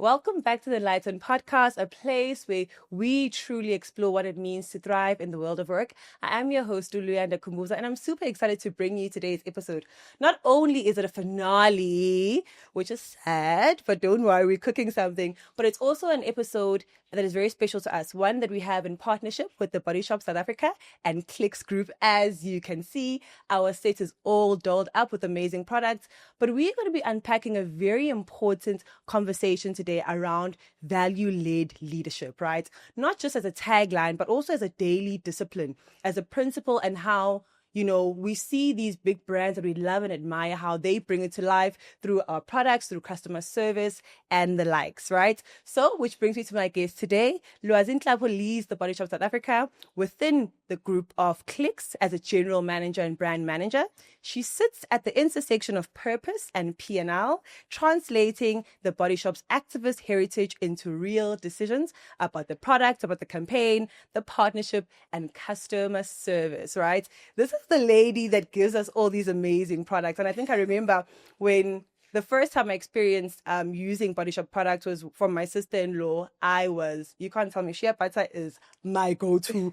Welcome back to the Enlightened Podcast, a place where we truly explore what it means to thrive in the world of work. I am your host, Luyanda Kumbuza, and I'm super excited to bring you today's episode. Not only is it a finale, which is sad, but don't worry, we're cooking something, but it's also an episode that is very special to us, one that we have in partnership with the Body Shop South Africa and Clicks Group. As you can see, our set is all dolled up with amazing products, but we're going to be unpacking a very important conversation today around value-led leadership, right? Not just as a tagline, but also as a daily discipline, as a principle, and how we see these big brands that we love and admire, how they bring it to life through our products, through customer service, and the likes, right? So, which brings me to my guest today. Lwazi Nhlapo leads the Body Shop South Africa within the group of Clicks as a general manager and brand manager. She sits at the intersection of purpose and P&L, translating the Body Shop's activist heritage into real decisions about the product, about the campaign, the partnership, and customer service, right? This is the lady that gives us all these amazing products. And I think I remember when the first time I experienced using Body Shop products was from my sister-in-law. You can't tell me, shea butter is my go-to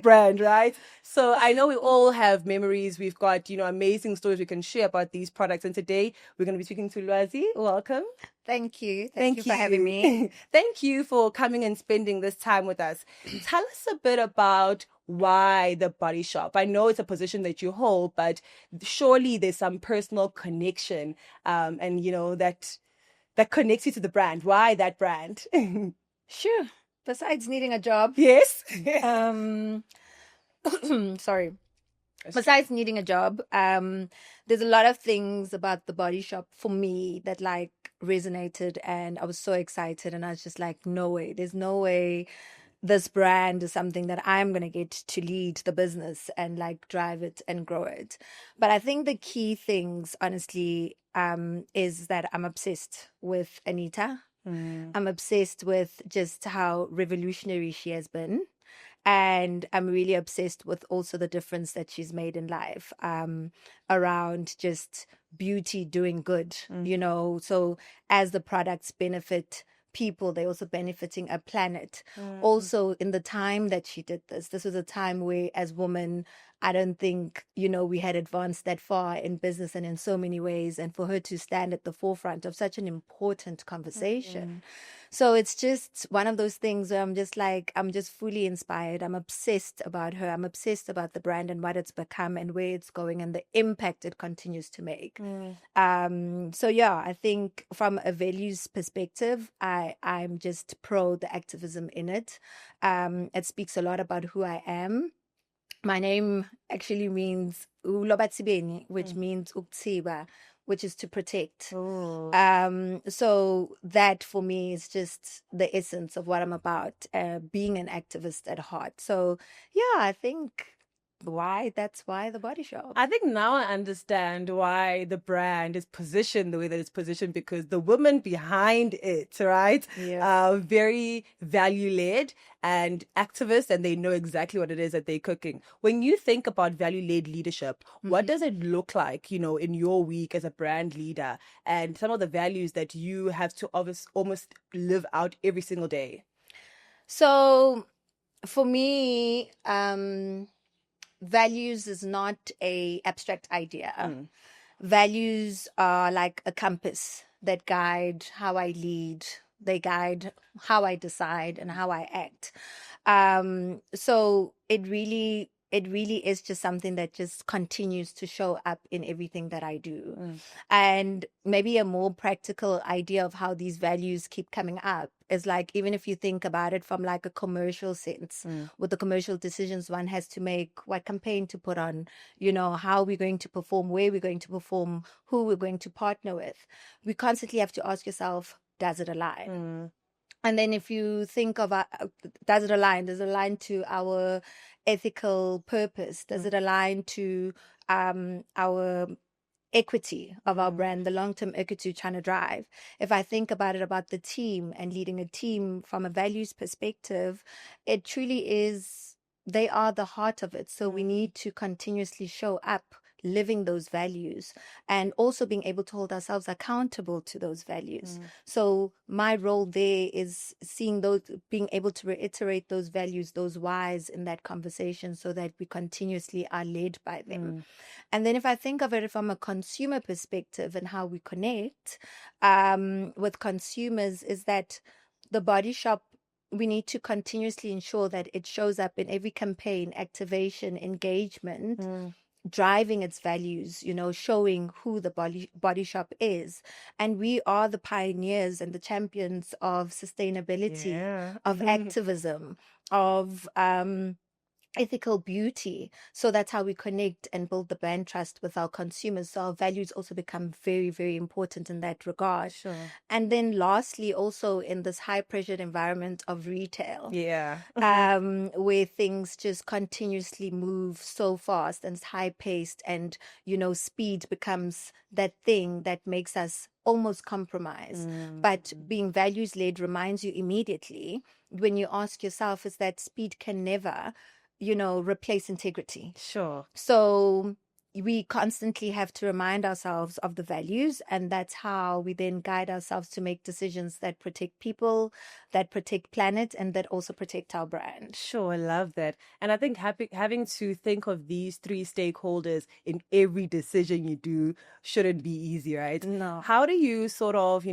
brand, right? So I know we all have memories. We've got, amazing stories we can share about these products. And today we're going to be speaking to Lwazi. Welcome. Thank you. Thank you for having me. Thank you for coming and spending this time with us. Tell us a bit about why the Body Shop. I know it's a position that you hold, but surely there's some personal connection, and that connects you to the brand. Why that brand? Sure. Besides needing a job. Yes. Sorry. Besides needing a job, there's a lot of things about the Body Shop for me that resonated, and I was so excited, and I was just like, no way. There's no way this brand is something that I'm going to get to lead the business and drive it and grow it. But I think the key things, honestly, is that I'm obsessed with Anita. I'm obsessed with just how revolutionary she has been. And I'm really obsessed with also the difference that she's made in life around just beauty doing good, So as the products benefit people, they're also benefiting a planet. Also, in the time that she did this was a time where, as women, I don't think, we had advanced that far in business and in so many ways. And for her to stand at the forefront of such an important conversation. So it's just one of those things where I'm just fully inspired. I'm obsessed about her. I'm obsessed about the brand and what it's become and where it's going and the impact it continues to make. I think from a values perspective, I'm just pro the activism in it. It speaks a lot about who I am. My name actually means Ulobatsibeni, which means Uktsiba, which is to protect. So that for me is just the essence of what I'm about, being an activist at heart. So I think that's why the Body Shop. I think now I understand why the brand is positioned the way that it's positioned, because the women behind it, right, are very value-led and activist, and they know exactly what it is that they're cooking. When you think about value-led leadership, what does it look like, in your week as a brand leader, and some of the values that you have to almost live out every single day? So for me, values is not a abstract idea. Values are like a compass that guide how I lead. They guide how I decide and how I act. So it really is just something that just continues to show up in everything that I do. And maybe a more practical idea of how these values keep coming up is even if you think about it from a commercial sense, with the commercial decisions one has to make, what campaign to put on, how we're going to perform, where we're going to perform, who we're going to partner with. We constantly have to ask yourself, does it align? And then if you think of, does it align? Does it align to our ethical purpose? Does it align to our equity of our brand, the long-term equity we're trying to drive? If I think about it, about the team and leading a team from a values perspective, it truly is, they are the heart of it. So we need to continuously show up living those values and also being able to hold ourselves accountable to those values. So my role there is seeing those, being able to reiterate those values, those whys in that conversation so that we continuously are led by them. And then if I think of it from a consumer perspective and how we connect with consumers, is that the Body Shop, we need to continuously ensure that it shows up in every campaign, activation, engagement, driving its values, showing who the body Shop is. And we are the pioneers and the champions of sustainability, of activism, of ethical beauty. So that's how we connect and build the brand trust with our consumers. So our values also become very, very important in that regard. Sure. And then lastly, also in this high pressured environment of retail, where things just continuously move so fast and it's high paced, and speed becomes that thing that makes us almost compromise. But being values led reminds you immediately, when you ask yourself, is that speed can never replace integrity. Sure. So we constantly have to remind ourselves of the values, and that's how we then guide ourselves to make decisions that protect people, that protect planet, and that also protect our brand. Sure, I love that. And I think having to think of these three stakeholders in every decision you do shouldn't be easy, right? No. How do you sort of,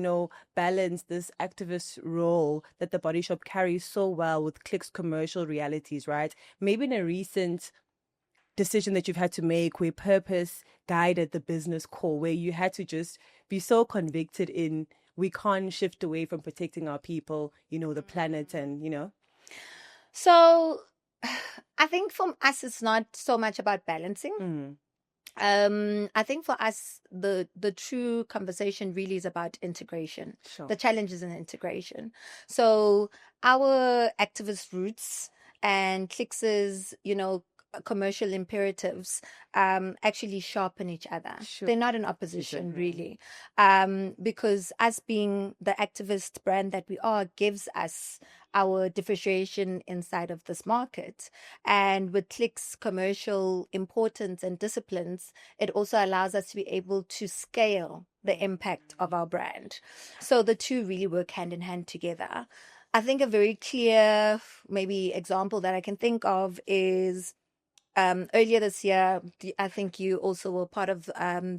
balance this activist role that the Body Shop carries so well with Click's commercial realities, right? Maybe in a recent decision that you've had to make where purpose guided the business core, where you had to just be so convicted in, we can't shift away from protecting our people, the planet, and So I think for us, it's not so much about balancing. I think for us, the true conversation really is about integration. Sure. The challenge is in integration. So our activist roots and Clicks's, commercial imperatives actually sharpen each other. Sure. They're not in opposition, really, because us being the activist brand that we are gives us our differentiation inside of this market. And with Click's commercial importance and disciplines, it also allows us to be able to scale the impact of our brand. So the two really work hand in hand together. I think a very clear maybe example that I can think of is earlier this year. I think you also were part of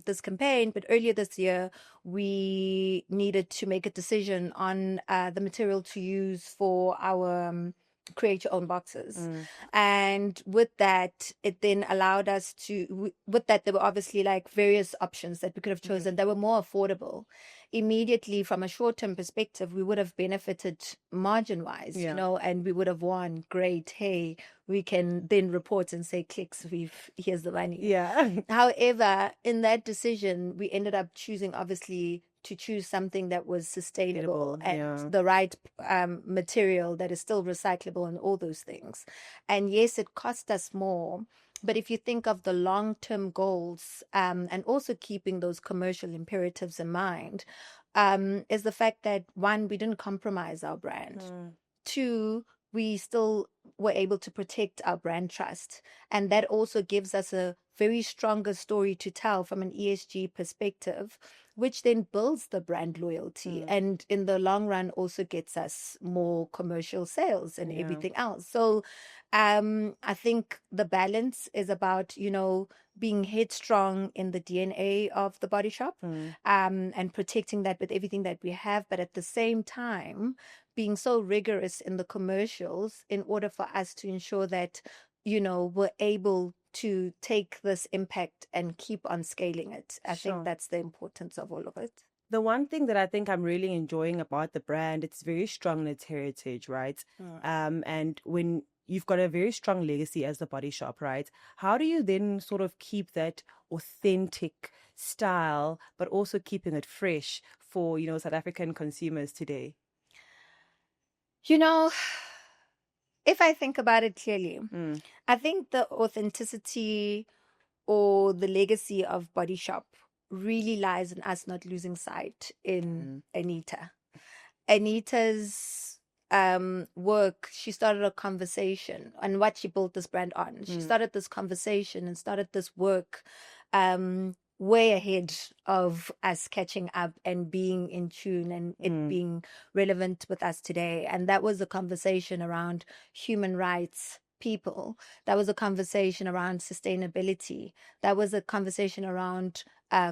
this campaign, but earlier this year, we needed to make a decision on the material to use for our create your own boxes. And with that, it then allowed us to, with that, there were obviously like various options that we could have chosen that were more affordable. Immediately, from a short-term perspective, we would have benefited margin-wise, and we would have won. Great, hey, we can then report and say, Clicks, here's the money. However, in that decision, we ended up choosing, obviously, to choose something that was sustainable and the right material that is still recyclable and all those things. And yes, it cost us more. But if you think of the long-term goals and also keeping those commercial imperatives in mind, is the fact that, one, we didn't compromise our brand. Two, we still were able to protect our brand trust. And that also gives us a very stronger story to tell from an ESG perspective, which then builds the brand loyalty and in the long run also gets us more commercial sales and everything else. So I think the balance is about, being headstrong in the DNA of the Body Shop and protecting that with everything that we have, but at the same time, being so rigorous in the commercials in order for us to ensure that, we're able to take this impact and keep on scaling it. I think that's the importance of all of it. The one thing that I think I'm really enjoying about the brand, it's very strong in its heritage, right? And when you've got a very strong legacy as the Body Shop, right? How do you then sort of keep that authentic style, but also keeping it fresh for, South African consumers today? If I think about it clearly, I think the authenticity or the legacy of Body Shop really lies in us not losing sight in Anita. Anita's work, she started a conversation on what she built this brand on. She started this conversation and started this work way ahead of us catching up and being in tune and it being relevant with us today. And that was a conversation around human rights people. That was a conversation around sustainability. That was a conversation around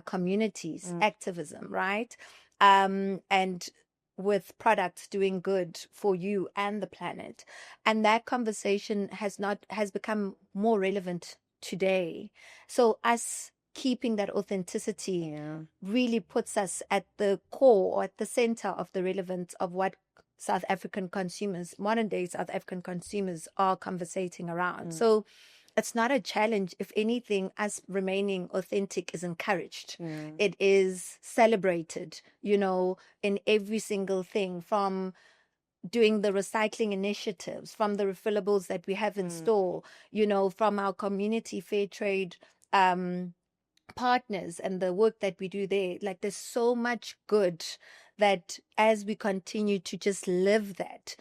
communities, activism, right? And with products doing good for you and the planet. And that conversation has become more relevant today. So us keeping that authenticity really puts us at the core or at the center of the relevance of what South African consumers, modern day South African consumers, are conversating around. So it's not a challenge. If anything, us remaining authentic is encouraged. It is celebrated, in every single thing, from doing the recycling initiatives, from the refillables that we have in store, from our community fair trade partners and the work that we do there. Like, there's so much good that as we continue to just live that,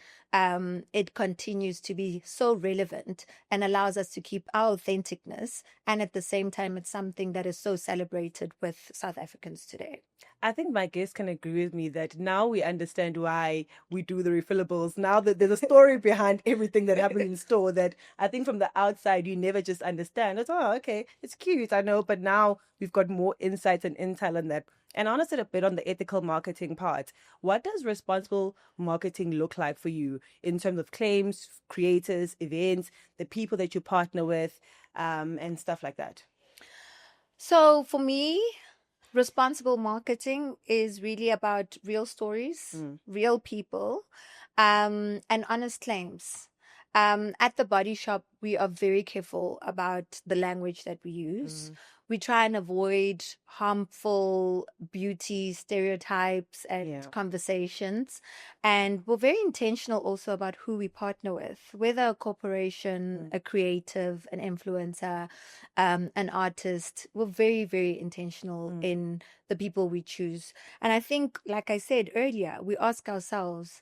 it continues to be so relevant and allows us to keep our authenticness. And at the same time, it's something that is so celebrated with South Africans today. I think my guests can agree with me that now we understand why we do the refillables. Now that there's a story behind everything that happens in store, that I think from the outside, you never just understand. It's, oh, okay, it's cute, I know. But now we've got more insights and intel on that. And I want to sit a bit on the ethical marketing part. What does responsible marketing look like for you in terms of claims, creators, events, the people that you partner with, and stuff like that? So for me, responsible marketing is really about real stories, real people, and honest claims. At the Body Shop, we are very careful about the language that we use. We try and avoid harmful beauty stereotypes and conversations. And we're very intentional also about who we partner with, whether a corporation, a creative, an influencer, an artist. We're very, very intentional in the people we choose. And I think, like I said earlier, we ask ourselves,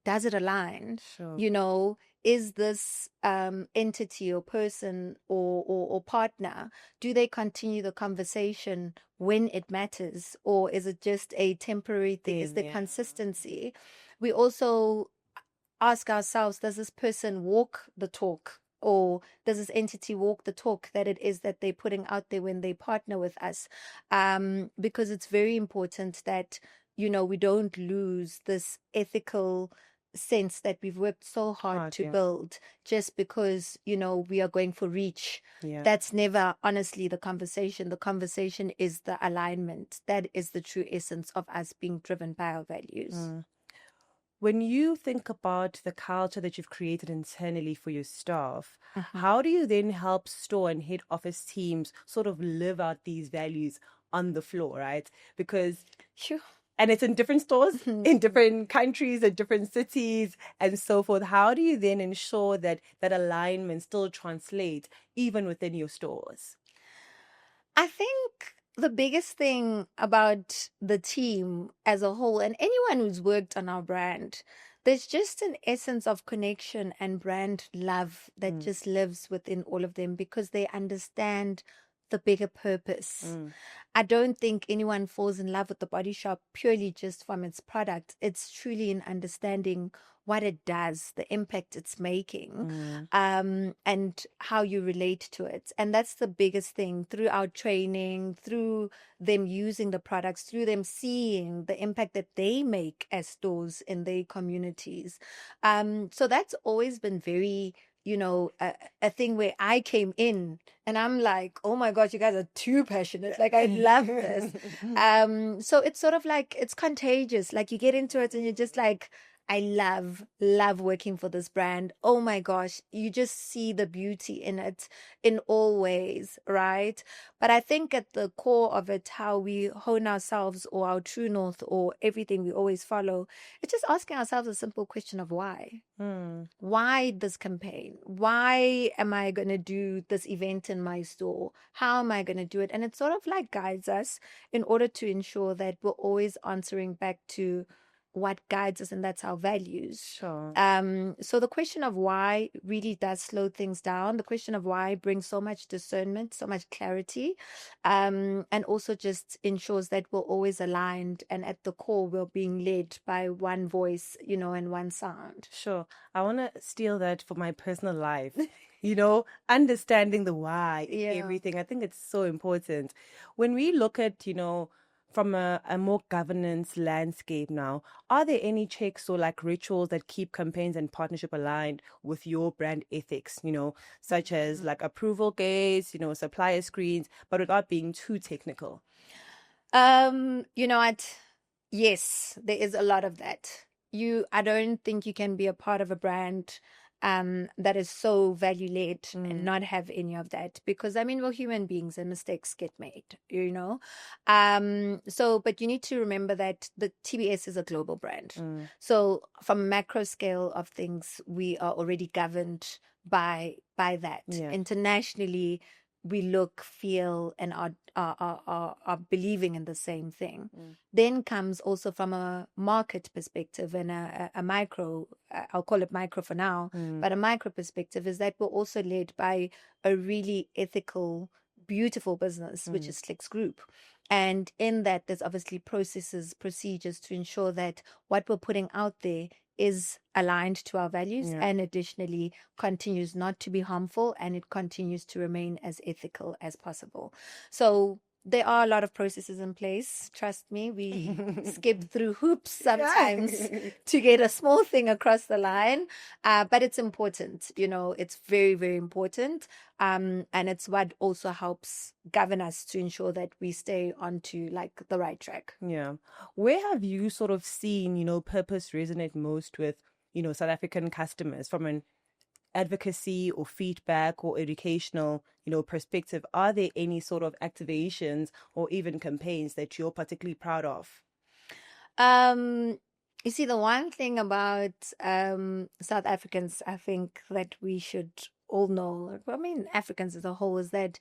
does it align? Sure. Is this entity or person or partner, do they continue the conversation when it matters? Or is it just a temporary thing? Is there consistency? We also ask ourselves, does this person walk the talk? Or does this entity walk the talk that it is that they're putting out there when they partner with us? Because it's very important that, we don't lose this ethical sense that we've worked so hard to build just because, we are going for reach. That's never honestly the conversation. The conversation is the alignment. That is the true essence of us being driven by our values. When you think about the culture that you've created internally for your staff, how do you then help store and head office teams sort of live out these values on the floor, right? Because and it's in different stores, in different countries, in different cities, and so forth. How do you then ensure that that alignment still translates even within your stores? I think the biggest thing about the team as a whole, and anyone who's worked on our brand, there's just an essence of connection and brand love that just lives within all of them because they understand the bigger purpose. I don't think anyone falls in love with the Body Shop purely just from its product. It's truly in understanding what it does, the impact it's making, and how you relate to it. And that's the biggest thing, through our training, through them using the products, through them seeing the impact that they make as stores in their communities. So that's always been very, a thing where I came in and I'm like, oh my gosh, you guys are too passionate. Like, I love this. So it's sort of like, it's contagious. Like, you get into it and you're just like, I love working for this brand. Oh my gosh, you just see the beauty in it in all ways, right? But I think at the core of it, how we hone ourselves or our true north or everything we always follow, it's just asking ourselves a simple question of why. Why this campaign? Why am I going to do this event in my store? How am I going to do it? And it sort of like guides us in order to ensure that we're always answering back to what guides us, and that's our values. Sure. So the question of why really does slow things down. The question of why brings so much discernment, so much clarity, and also just ensures that we're always aligned, and at the core we're being led by one voice, and one sound. Sure. I want to steal that for my personal life. Understanding the why, Yeah. everything. I think it's so important. When we look at, from a more governance landscape now, are there any checks or like rituals that keep campaigns and partnership aligned with your brand ethics, such as like approval gates, supplier screens, but without being too technical? You know what? Yes, there is a lot of that. I don't think you can be a part of a brand that is so value led and not have any of that, because we're human beings and mistakes get made. But you need to remember that the TBS is a global brand. So from a macro scale of things, we are already governed by that. Yeah. Internationally, we look, feel, and are believing in the same thing. Then comes also from a market perspective and a micro, I'll call it micro for now, but a micro perspective is that we're also led by a really ethical, beautiful business, which is Slicks Group. And in that, there's obviously processes, procedures to ensure that what we're putting out there is aligned to our values, and additionally continues not to be harmful, and it continues to remain as ethical as possible. So there are a lot of processes in place. Trust me, we skip through hoops sometimes to get a small thing across the line. But it's important, it's very, very important. And it's what also helps govern us to ensure that we stay onto like the right track. Yeah. Where have you sort of seen, purpose resonate most with, South African customers from an advocacy or feedback or educational, perspective? Are there any sort of activations or even campaigns that you're particularly proud of? You see, the one thing about South Africans, I think that we should all know, Africans as a whole, is that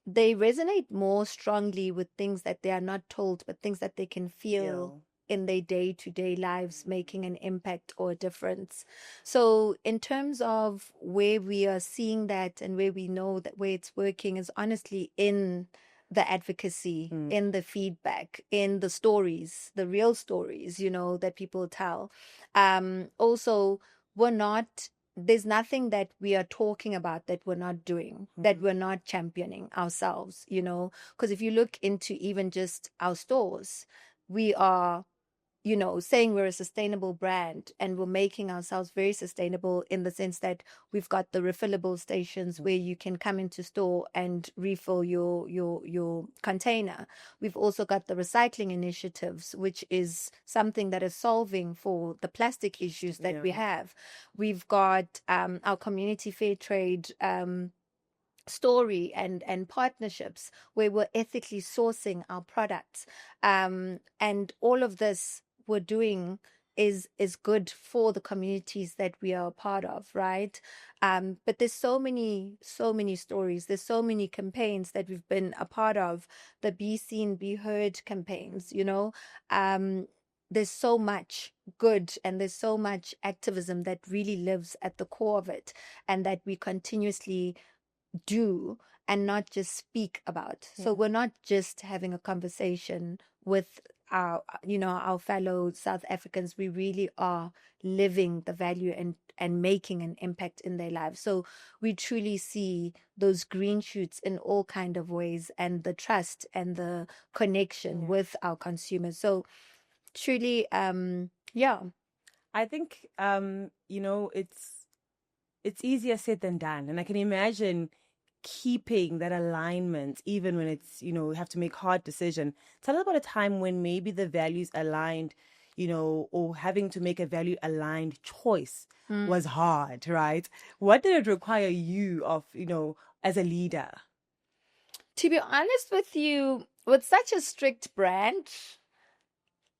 they resonate more strongly with things that they are not told, but things that they can feel in their day-to-day lives, making an impact or a difference. So in terms of where we are seeing that and where we know that where it's working is honestly in the advocacy, in the feedback, in the stories, the real stories, that people tell. Also, there's nothing that we are talking about that we're not doing, that we're not championing ourselves, because if you look into even just our stores, we are saying we're a sustainable brand, and we're making ourselves very sustainable in the sense that we've got the refillable stations where you can come into store and refill your container. We've also got the recycling initiatives, which is something that is solving for the plastic issues that we have. We've got our community fair trade story and partnerships where we're ethically sourcing our products, and all of this we're doing is good for the communities that we are a part of, right? But there's so many stories, there's so many campaigns that we've been a part of, the Be Seen, Be Heard campaigns, there's so much good and there's so much activism that really lives at the core of it, and that we continuously do and not just speak about. So we're not just having a conversation with our fellow South Africans. We really are living the value and making an impact in their lives. So we truly see those green shoots in all kind of ways, and the trust and the connection with our consumers. So truly, I think it's easier said than done, and I can imagine keeping that alignment even when it's you have to make hard decision. Tell us about a time when maybe the values aligned, or having to make a value aligned choice was hard, right? What did it require you of as a leader? To be honest with you, with such a strict brand,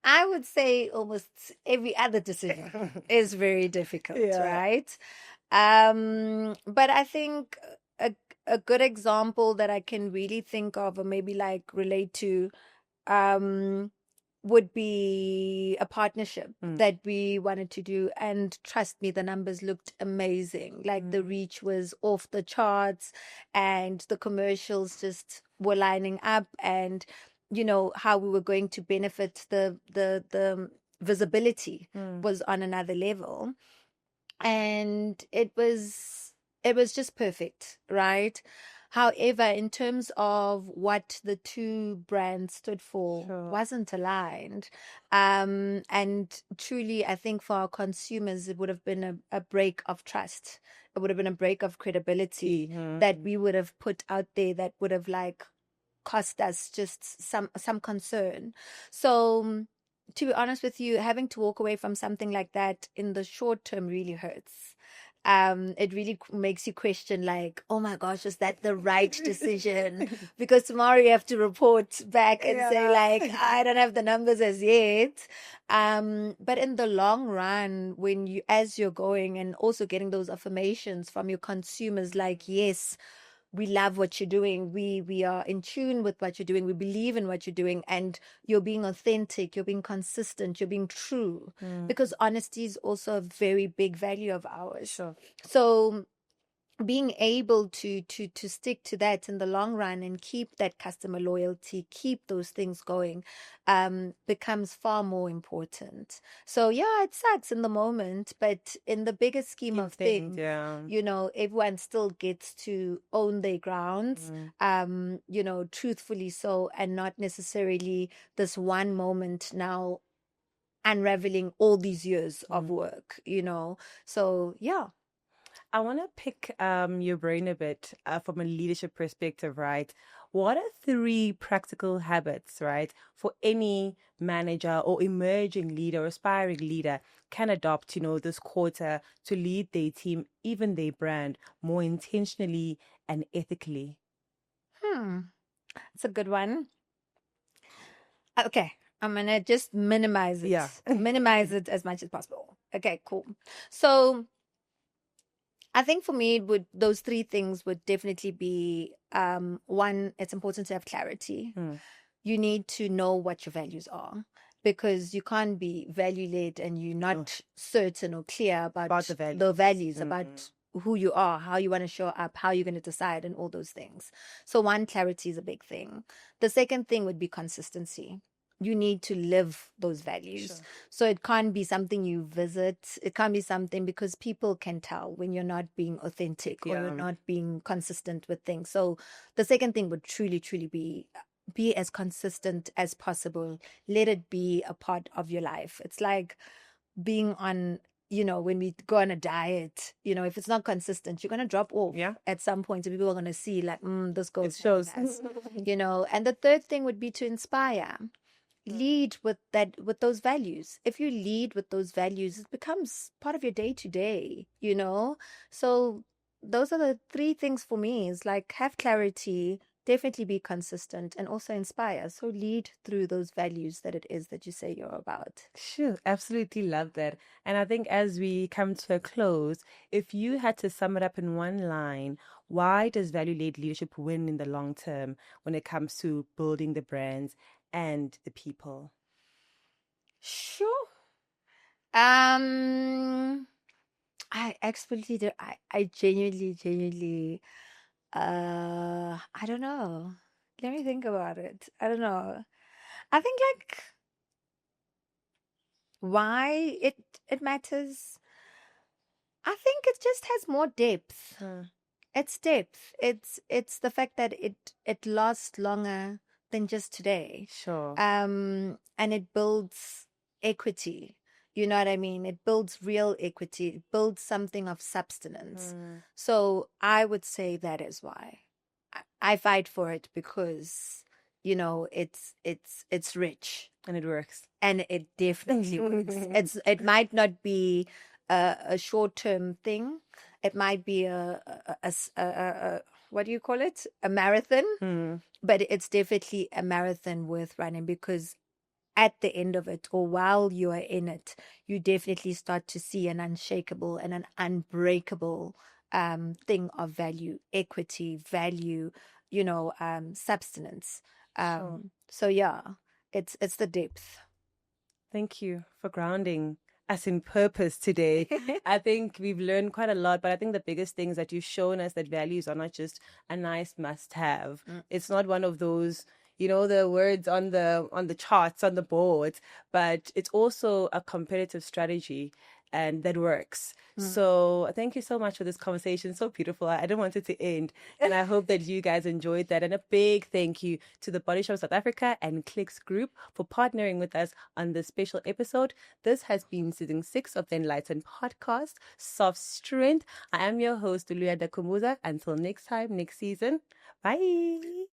I would say almost every other decision is very difficult, right? But I think a good example that I can really think of, or maybe like relate to, would be a partnership Mm. that we wanted to do. And trust me, the numbers looked amazing. Like the reach was off the charts and the commercials just were lining up, and how we were going to benefit, the visibility was on another level. And it was just perfect, right? However, in terms of what the two brands stood for, Sure. wasn't aligned. And truly, I think for our consumers, it would have been a break of trust. It would have been a break of credibility that we would have put out there, that would have like cost us just some concern. So to be honest with you, having to walk away from something like that in the short term really hurts. It really makes you question, like, oh my gosh, is that the right decision? Because tomorrow you have to report back and say, like, I don't have the numbers as yet. But in the long run, as you're going and also getting those affirmations from your consumers, like, yes, we love what you're doing. We are in tune with what you're doing. We believe in what you're doing, and you're being authentic. You're being consistent. You're being true. Because honesty is also a very big value of ours. Sure. So being able to stick to that in the long run and keep that customer loyalty, keep those things going, becomes far more important. So yeah, it sucks in the moment, but in the bigger scheme of things, everyone still gets to own their grounds, truthfully so, and not necessarily this one moment now unraveling all these years of work, So yeah. I want to pick your brain a bit from a leadership perspective, right? What are 3 practical habits, right, for any manager or emerging leader or aspiring leader can adopt, this quarter to lead their team, even their brand, more intentionally and ethically? It's a good one. Okay, I'm gonna just minimize it. Yeah. Minimize it as much as possible. Okay, cool. So I think for me, those 3 things would definitely be, one, it's important to have clarity. You need to know what your values are, because you can't be value led and you're not certain or clear about the values, about who you are, how you want to show up, how you're going to decide, and all those things. So one, clarity is a big thing. The second thing would be consistency. You need to live those values. Sure. So it can't be something you visit. It can't be something, because people can tell when you're not being authentic or you're not being consistent with things. So the second thing would truly, truly be as consistent as possible. Let it be a part of your life. It's like being on, when we go on a diet, if it's not consistent, you're going to drop off at some point. So people are going to see, like, this goes, it shows. And the third thing would be to inspire. Lead with those values. If you lead with those values, it becomes part of your day to day, So those are the 3 things for me. Is like, have clarity, definitely be consistent, and also inspire. So lead through those values that it is that you say you're about. Sure, absolutely love that. And I think as we come to a close, if you had to sum it up in one line, why does value-led leadership win in the long term when it comes to building the brands and the people? Sure. I absolutely do. I genuinely, I don't know. Let me think about it. I don't know. I think, like, why it matters. I think it just has more depth. It's depth. It's the fact that it lasts longer than just today. Sure. And it builds equity. You know what I mean? It builds real equity. It builds something of substance. So I would say that is why I fight for it, because it's rich And it works. and it definitely works. It might not be a short-term thing. It might be a what do you call it? A marathon. But it's definitely a marathon worth running, because at the end of it, or while you are in it, you definitely start to see an unshakable and an unbreakable thing of value, equity, value, substance. Sure. So yeah, it's the depth. Thank you for grounding us in purpose today. I think we've learned quite a lot, but I think the biggest thing is that you've shown us that values are not just a nice must have. It's not one of those, the words on the charts on the boards, but it's also a competitive strategy and that works. So thank you so much for this conversation. So beautiful. I didn't want it to end. And I hope that you guys enjoyed that. And a big thank you to the Body Shop South Africa and Clicks Group for partnering with us on this special episode. This has been season 6 of the Enlightened Podcast, Soft Strength. I am your host, Lwazi Nhlapo. Until next time, next season. Bye.